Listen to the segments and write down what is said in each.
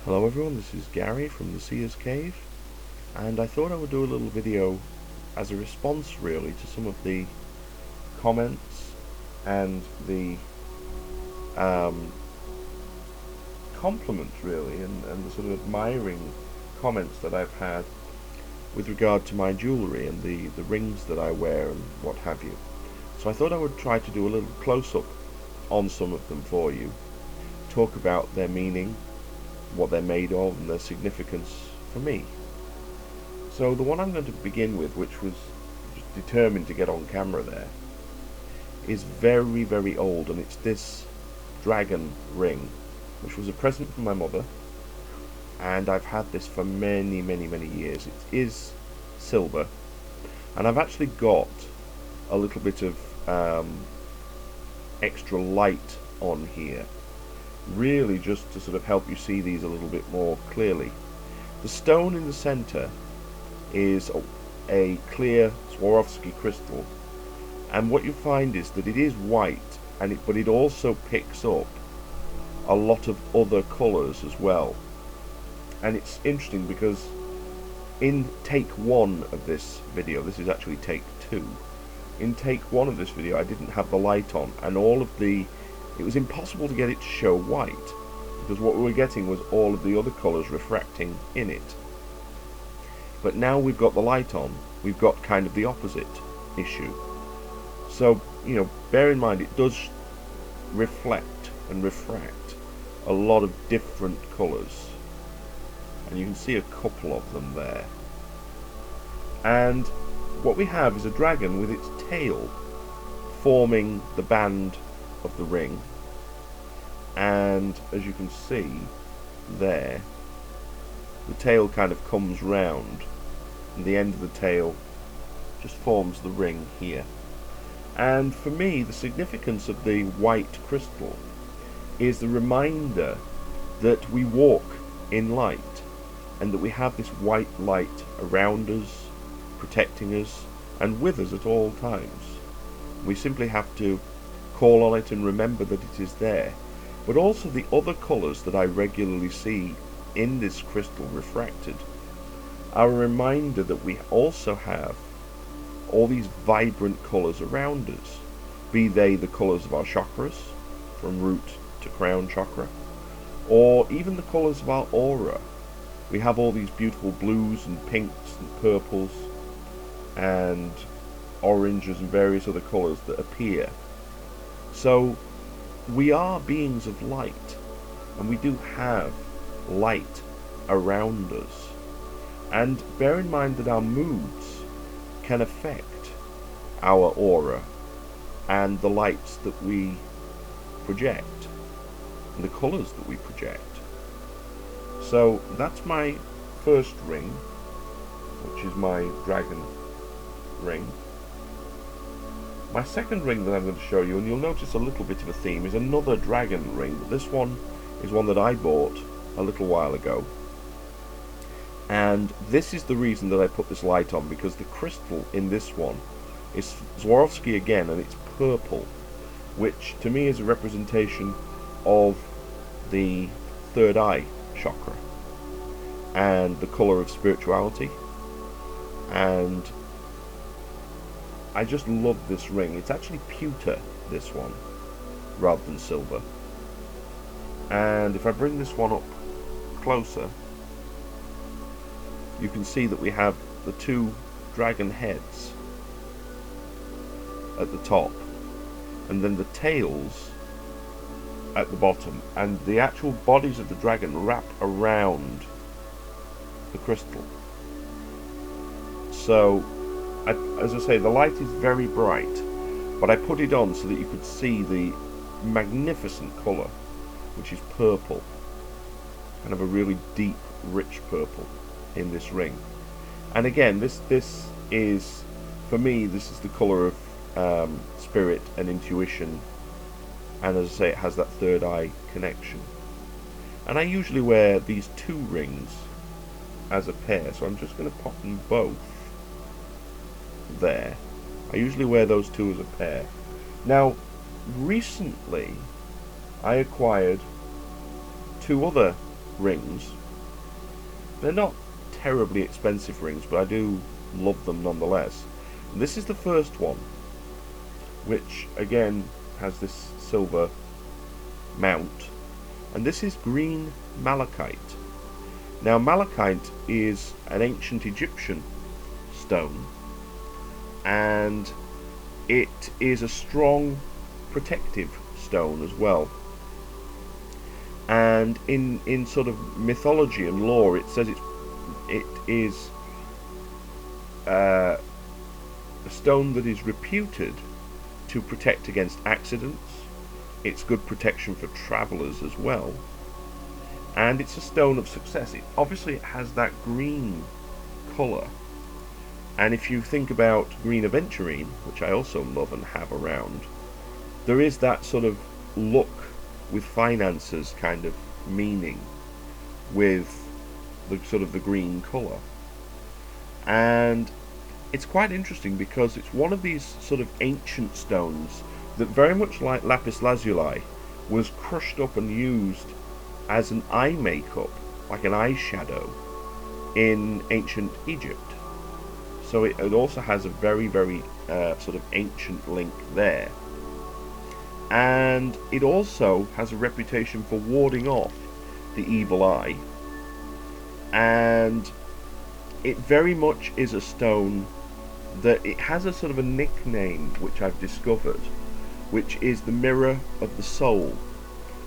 Hello everyone, this is Gary from the Seer's Cave, and I thought I would do a little video as a response really to some of the comments and the compliments really and the sort of admiring comments that I've had with regard to my jewellery and the rings that I wear and what have you. So I thought I would try to do a little close-up on some of them for you, talk about their meaning, what they're made of, and their significance for me. So the one I'm going to begin with, which was just determined to get on camera there, is very, very old, and it's this dragon ring, which was a present from my mother, and I've had this for many, many, many years. It is silver, and I've actually got a little bit of extra light on here, really just to sort of help you see these a little bit more clearly. The stone in the center is a clear Swarovski crystal, and what you find is that it is white, but it also picks up a lot of other colors as well. And it's interesting because in take one of this video, this is actually take two, in take one of this video I didn't have the light on, and it was impossible to get it to show white, because what we were getting was all of the other colours refracting in it. But now we've got the light on, we've got kind of the opposite issue. So, bear in mind it does reflect and refract a lot of different colours, and you can see a couple of them there. And what we have is a dragon with its tail forming the band of the ring, and as you can see there, the tail kind of comes round and the end of the tail just forms the ring here. And for me, the significance of the white crystal is the reminder that we walk in light, and that we have this white light around us, protecting us and with us at all times. We simply have to call on it and remember that it is there. But also the other colours that I regularly see in this crystal refracted are a reminder that we also have all these vibrant colours around us, be they the colours of our chakras, from root to crown chakra, or even the colours of our aura. We have all these beautiful blues and pinks and purples and oranges and various other colours that appear. So we are beings of light, and we do have light around us. And bear in mind that our moods can affect our aura and the lights that we project and the colours that we project. So that's my first ring, which is my dragon ring. My second ring that I'm going to show you, and you'll notice a little bit of a theme, is another dragon ring, but this one is one that I bought a little while ago. And this is the reason that I put this light on, because the crystal in this one is Swarovski again, and it's purple, which to me is a representation of the third eye chakra and the colour of spirituality. And I just love this ring. It's actually pewter, this one, rather than silver. And if I bring this one up closer, you can see that we have the two dragon heads at the top, and then the tails at the bottom, and the actual bodies of the dragon wrap around the crystal. So as I say, the light is very bright, but I put it on so that you could see the magnificent colour, which is purple, kind of a really deep, rich purple in this ring. And again, this is, for me, this is the colour of spirit and intuition, and as I say, it has that third eye connection. And I usually wear these two rings as a pair, so I'm just going to pop them both there. I usually wear those two as a pair. Now, recently I acquired two other rings They're not terribly expensive rings, but I do love them nonetheless. And this is the first one, which again has this silver mount, and this is green malachite. Now malachite is an ancient Egyptian stone, and it is a strong protective stone as well. And in sort of mythology and lore, it says it is a stone that is reputed to protect against accidents. It's good protection for travellers as well, and it's a stone of success. It has that green colour, and if you think about green aventurine, which I also love and have around, there is that sort of look with finances kind of meaning with the sort of the green colour. And it's quite interesting because it's one of these sort of ancient stones that, very much like lapis lazuli, was crushed up and used as an eye makeup, like an eyeshadow, in ancient Egypt. So it also has a very sort of ancient link there. And it also has a reputation for warding off the evil eye. And it very much is a stone that it has a sort of a nickname which I've discovered, which is the mirror of the soul.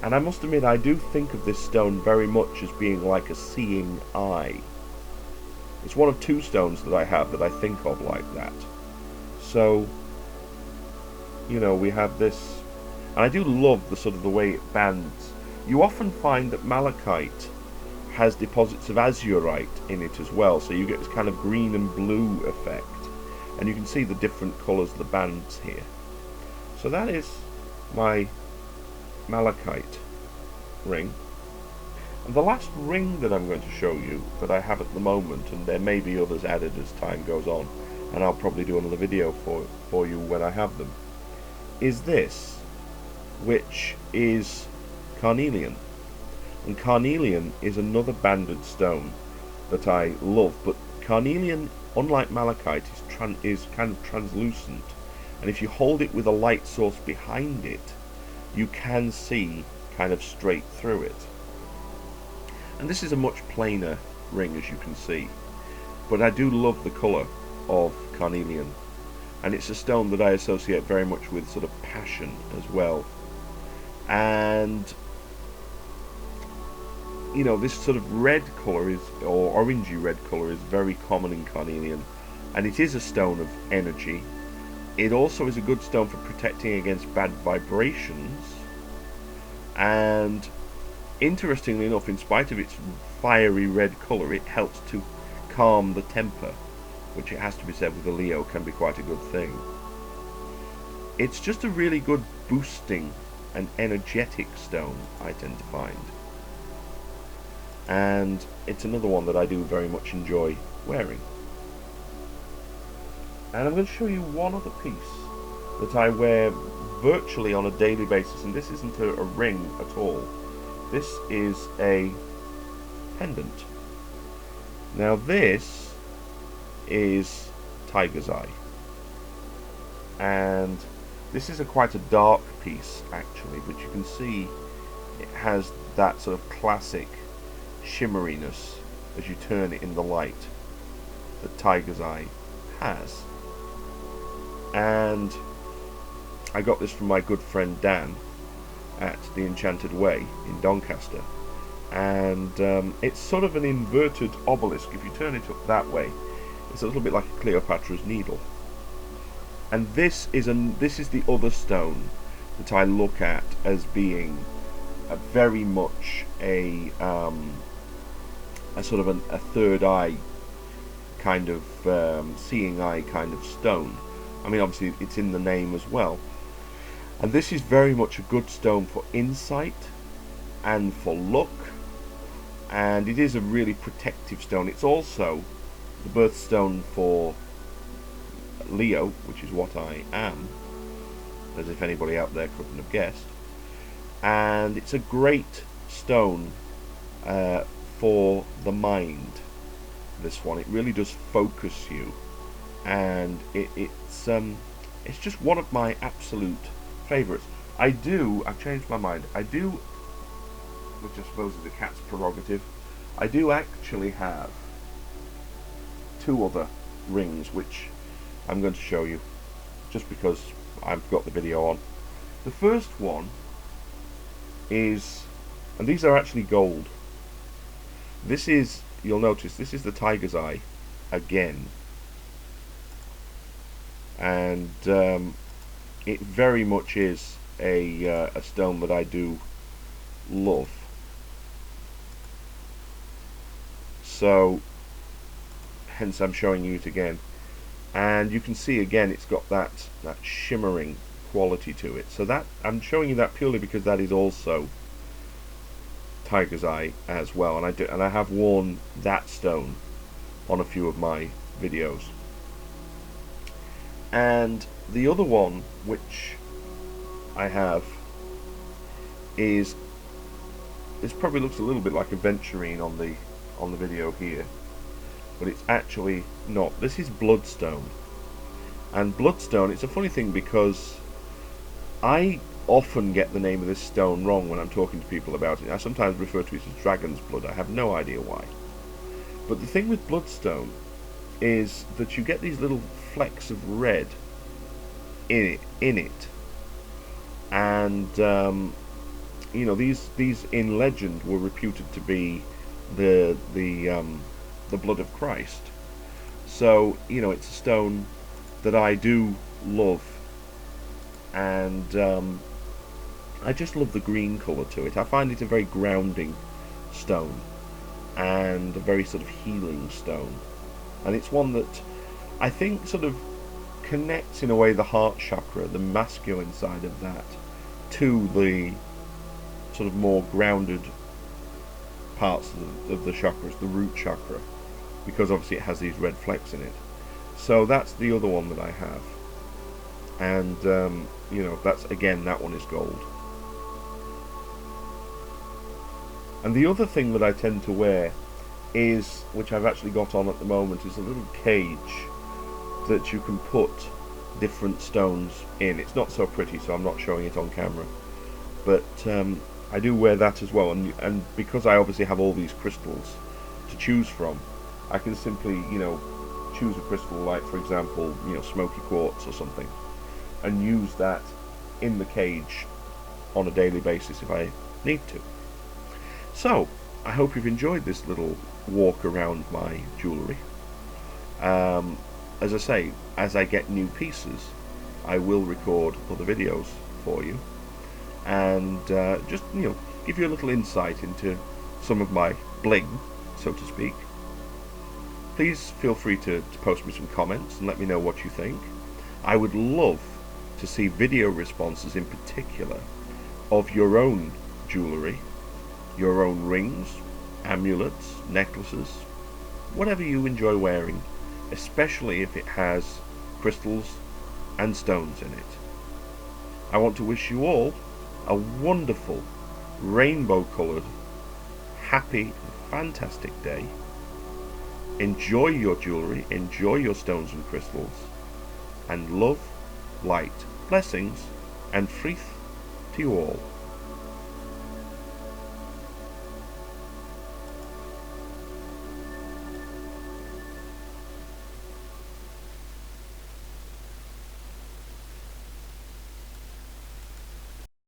And I must admit, I do think of this stone very much as being like a seeing eye. It's one of two stones that I have that I think of like that. So, you know, we have this, and I do love the sort of the way it bands. You often find that malachite has deposits of azurite in it as well, so you get this kind of green and blue effect, and you can see the different colours of the bands here. So that is my malachite ring. And the last ring that I'm going to show you that I have at the moment, and there may be others added as time goes on, and I'll probably do another video for you when I have them, is this, which is carnelian. And carnelian is another banded stone that I love, but carnelian, unlike malachite, is kind of translucent, and if you hold it with a light source behind it, you can see kind of straight through it. And this is a much plainer ring, as you can see, but I do love the colour of carnelian, and it's a stone that I associate very much with sort of passion as well. And you know, this sort of red colour is, or orangey red colour, is very common in carnelian, and it is a stone of energy. It also is a good stone for protecting against bad vibrations, and interestingly enough, in spite of its fiery red colour, it helps to calm the temper, which, it has to be said, with a Leo can be quite a good thing. It's just a really good boosting and energetic stone, I tend to find. And it's another one that I do very much enjoy wearing. And I'm going to show you one other piece that I wear virtually on a daily basis, and this isn't a ring at all. This is a pendant. Now this is tiger's eye, and this is quite a dark piece actually, but you can see it has that sort of classic shimmeriness as you turn it in the light that tiger's eye has. And I got this from my good friend Dan at the Enchanted Way in Doncaster, and it's sort of an inverted obelisk. If you turn it up that way, it's a little bit like a Cleopatra's needle. And this is the other stone that I look at as being very much a sort of a third eye kind of seeing eye kind of stone. I mean, obviously it's in the name as well. And this is very much a good stone for insight and for luck, and it is a really protective stone. It's also the birthstone for Leo, which is what I am, as if anybody out there couldn't have guessed. And it's a great stone for the mind, this one. It really does focus you, and it's just one of my absolute favourites. I've changed my mind, which I suppose is the cat's prerogative, I do actually have two other rings which I'm going to show you, just because I've got the video on. The first one is, and these are actually gold. This is, you'll notice, this is the tiger's eye again, and it very much is a stone that I do love. So hence I'm showing you it again, and you can see again it's got that shimmering quality to it. So that I'm showing you that purely because that is also tiger's eye as well, and I have worn that stone on a few of my videos. And the other one which I have is, this probably looks a little bit like aventurine on the video here, but it's actually not. This is bloodstone, and bloodstone, it's a funny thing because I often get the name of this stone wrong when I'm talking to people about it. I sometimes refer to it as dragon's blood. I have no idea why, but the thing with bloodstone is that you get these little flecks of red in it, and you know, these in legend were reputed to be the blood of Christ. So you know, it's a stone that I do love, and I just love the green colour to it. I find it a very grounding stone and a very sort of healing stone, and it's one that I think sort of connects in a way the heart chakra, the masculine side of that, to the sort of more grounded parts of the chakras, the root chakra, because obviously it has these red flecks in it. So that's the other one that I have, and you know, that's again, that one is gold. And the other thing that I tend to wear is, which I've actually got on at the moment, is a little cage that you can put different stones in. It's not so pretty, so I'm not showing it on camera, but I do wear that as well, and because I obviously have all these crystals to choose from, I can simply, you know, choose a crystal like, for example, you know, smoky quartz or something, and use that in the cage on a daily basis if I need to. So I hope you've enjoyed this little walk around my jewellery. As I say, as I get new pieces, I will record other videos for you, and just, you know, give you a little insight into some of my bling, so to speak. Please feel free to post me some comments and let me know what you think. I would love to see video responses, in particular, of your own jewellery, your own rings, amulets, necklaces, whatever you enjoy wearing, especially if it has crystals and stones in it. I want to wish you all a wonderful, rainbow-coloured, happy, fantastic day. Enjoy your jewellery, enjoy your stones and crystals, and love, light, blessings, and frith to you all.